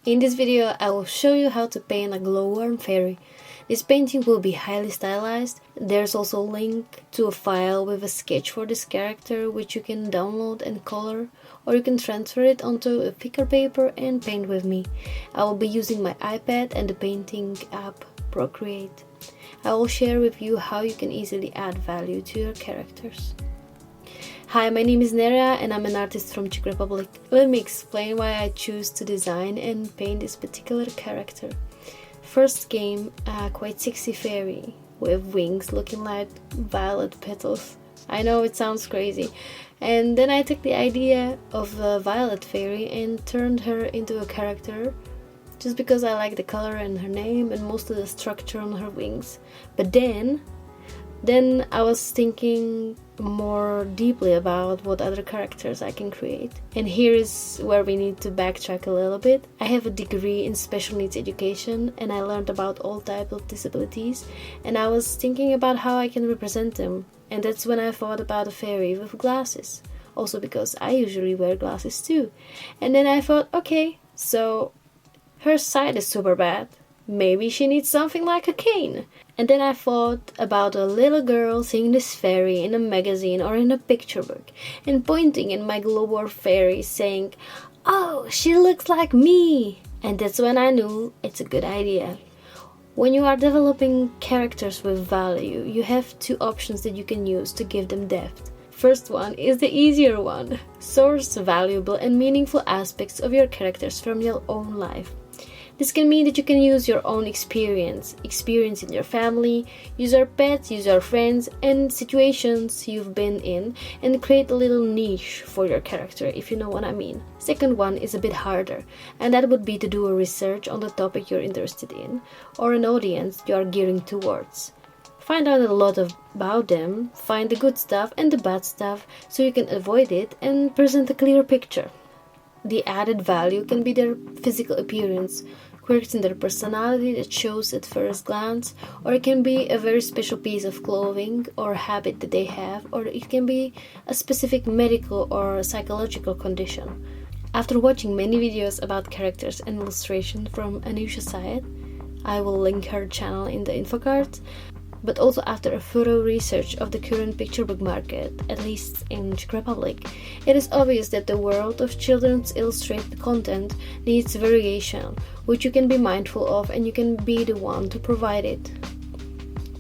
In this video, I will show you how to paint a glowworm fairy. This painting will be highly stylized. There's also a link to a file with a sketch for this character, which you can download and color, or you can transfer it onto a thicker paper and paint with me. I will be using my iPad and the painting app Procreate. I will share with you how you can easily add value to your characters. Hi, my name is Nera and I'm an artist from Czech Republic. Let me explain why I choose to design and paint this particular character. First came a quite sexy fairy with wings looking like violet petals. I know it sounds crazy. And then I took the idea of a violet fairy and turned her into a character just because I like the color and her name and most of the structure on her wings. But then I was thinking more deeply about what other characters I can create. And here is where we need to backtrack a little bit. I have a degree in special needs education and I learned about all types of disabilities, and I was thinking about how I can represent them. And that's when I thought about a fairy with glasses. Also because I usually wear glasses too. And then I thought, okay, so her sight is super bad. Maybe she needs something like a cane. And then I thought about a little girl seeing this fairy in a magazine or in a picture book and pointing at my glowworm fairy saying, "Oh, she looks like me!" And that's when I knew it's a good idea. When you are developing characters with value, you have two options that you can use to give them depth. First one is the easier one. Source valuable and meaningful aspects of your characters from your own life. This can mean that you can use your own experience in your family, use your pets, use your friends, and situations you've been in, and create a little niche for your character, if you know what I mean. Second one is a bit harder, and that would be to do a research on the topic you're interested in, or an audience you are gearing towards. Find out a lot about them, find the good stuff and the bad stuff, so you can avoid it and present a clear picture. The added value can be their physical appearance, quirks in their personality that shows at first glance, or it can be a very special piece of clothing or habit that they have, or it can be a specific medical or psychological condition. After watching many videos about characters and illustration from Anusha Syed, I will link her channel in the info cards, but also after a thorough research of the current picture book market, at least in Czech Republic, it is obvious that the world of children's illustrated content needs variation, which you can be mindful of and you can be the one to provide it.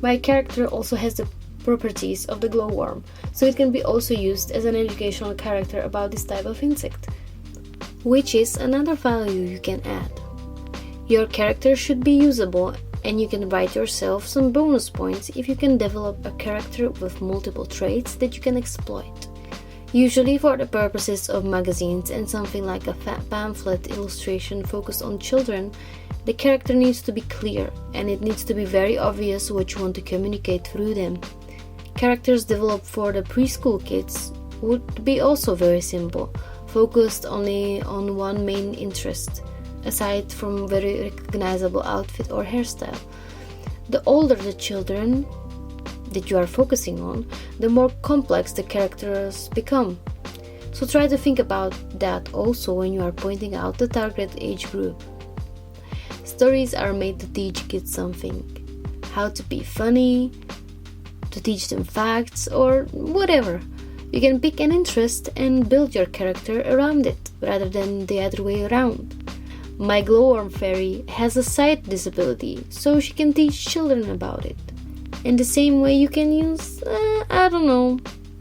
My character also has the properties of the glowworm, so it can be also used as an educational character about this type of insect, which is another value you can add. Your character should be usable, and you can write yourself some bonus points if you can develop a character with multiple traits that you can exploit. Usually for the purposes of magazines and something like a pamphlet illustration focused on children, the character needs to be clear and it needs to be very obvious what you want to communicate through them. Characters developed for the preschool kids would be also very simple, focused only on one main interest, aside from very recognizable outfit or hairstyle. The older the children that you are focusing on, the more complex the characters become. So try to think about that also when you are pointing out the target age group. Stories are made to teach kids something. How to be funny, to teach them facts, or whatever. You can pick an interest and build your character around it, rather than the other way around. My glowworm fairy has a sight disability, so she can teach children about it. In the same way you can use,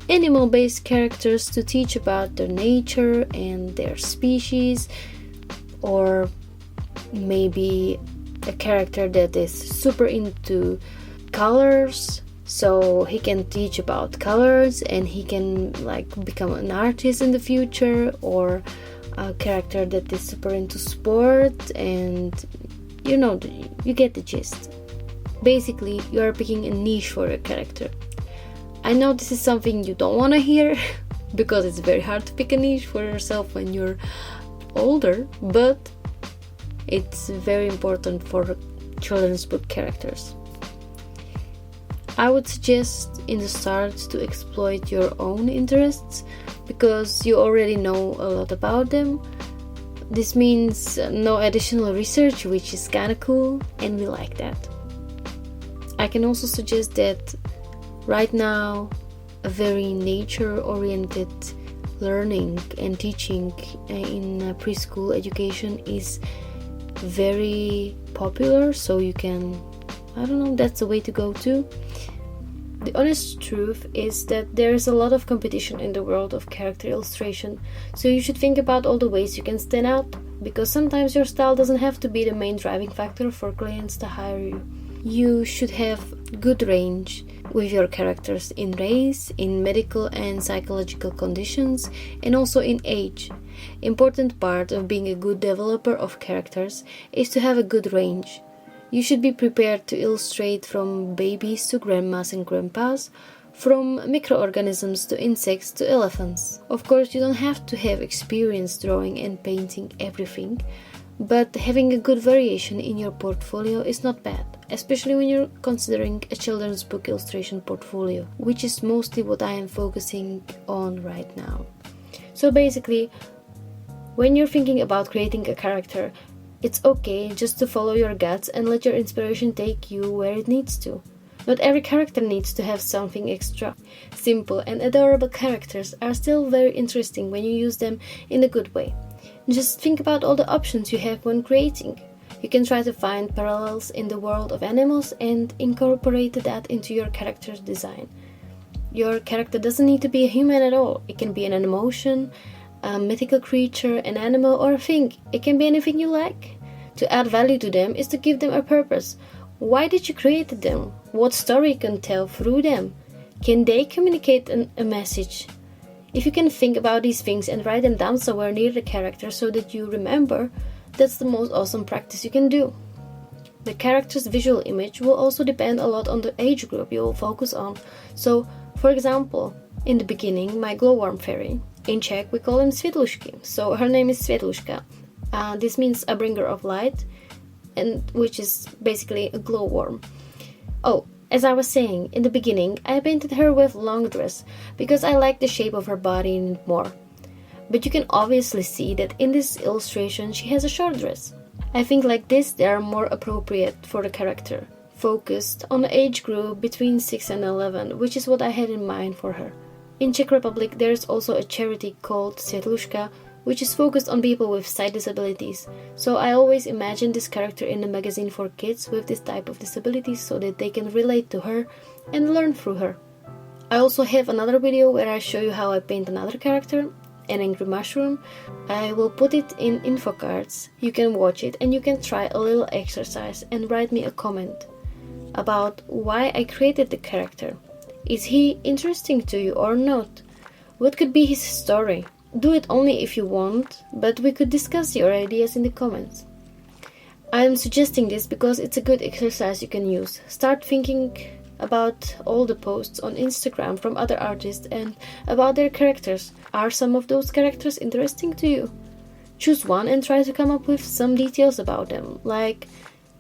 animal-based characters to teach about their nature and their species, or maybe a character that is super into colors, so he can teach about colors and he can become an artist in the future, or a character that is super into sport, and you get the gist. Basically, you are picking a niche for your character. I know this is something you don't want to hear because it's very hard to pick a niche for yourself when you're older, but it's very important for children's book characters. I would suggest in the start to exploit your own interests because you already know a lot about them. This means no additional research, which is kinda cool, and we like that. I can also suggest that right now a very nature-oriented learning and teaching in preschool education is very popular, so you can, I don't know, that's the way to go too. The honest truth is that there is a lot of competition in the world of character illustration, so you should think about all the ways you can stand out, because sometimes your style doesn't have to be the main driving factor for clients to hire you. You should have good range with your characters in race, in medical and psychological conditions, and also in age. Important part of being a good developer of characters is to have a good range. You should be prepared to illustrate from babies to grandmas and grandpas, from microorganisms to insects to elephants. Of course, you don't have to have experience drawing and painting everything, but having a good variation in your portfolio is not bad, especially when you're considering a children's book illustration portfolio, which is mostly what I am focusing on right now. So basically, when you're thinking about creating a character, it's okay just to follow your guts and let your inspiration take you where it needs to. Not every character needs to have something extra. Simple and adorable characters are still very interesting when you use them in a good way. Just think about all the options you have when creating. You can try to find parallels in the world of animals and incorporate that into your character's design. Your character doesn't need to be a human at all. It can be an emotion, a mythical creature, an animal, or a thing. It can be anything you like. To add value to them is to give them a purpose. Why did you create them? What story you can tell through them? Can they communicate a message? If you can think about these things and write them down somewhere near the character so that you remember, that's the most awesome practice you can do. The character's visual image will also depend a lot on the age group you will focus on. So, for example, in the beginning, my glowworm fairy. In Czech, we call him Světlušky, so her name is Světluška. This means a bringer of light, and which is basically a glowworm. Oh, as I was saying, in the beginning, I painted her with long dress, because I like the shape of her body more. But you can obviously see that in this illustration she has a short dress. I think like this they are more appropriate for the character, focused on the age group between 6 and 11, which is what I had in mind for her. In Czech Republic there is also a charity called Světluška, which is focused on people with sight disabilities, so I always imagine this character in a magazine for kids with this type of disabilities so that they can relate to her and learn through her. I also have another video where I show you how I paint another character, an angry mushroom. I will put it in info cards. You can watch it and you can try a little exercise and write me a comment about why I created the character. Is he interesting to you or not? What could be his story? Do it only if you want, but we could discuss your ideas in the comments. I am suggesting this because it's a good exercise you can use. Start thinking about all the posts on Instagram from other artists and about their characters. Are some of those characters interesting to you? Choose one and try to come up with some details about them, like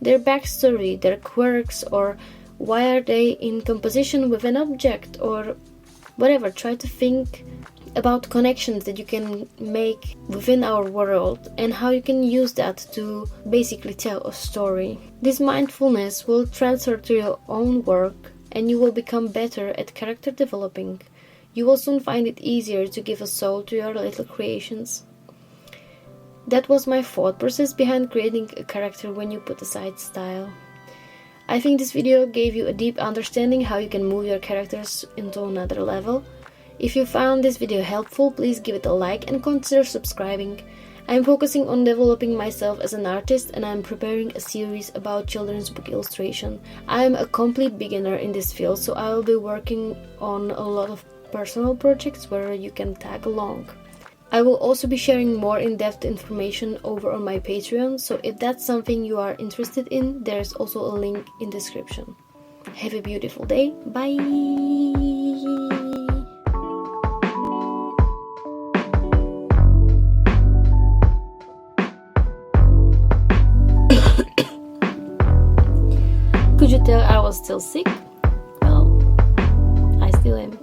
their backstory, their quirks, or why are they in composition with an object, or whatever. Try to think about connections that you can make within our world and how you can use that to basically tell a story. This mindfulness will transfer to your own work and you will become better at character developing. You will soon find it easier to give a soul to your little creations. That was my thought process behind creating a character when you put aside style. I think this video gave you a deep understanding how you can move your characters into another level. If you found this video helpful, please give it a like and consider subscribing. I am focusing on developing myself as an artist and I am preparing a series about children's book illustration. I am a complete beginner in this field, so I will be working on a lot of personal projects where you can tag along. I will also be sharing more in-depth information over on my Patreon, so if that's something you are interested in, there's also a link in the description. Have a beautiful day. Bye! Could you tell I was still sick? Well, I still am.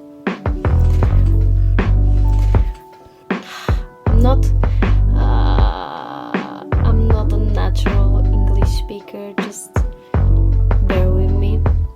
I'm not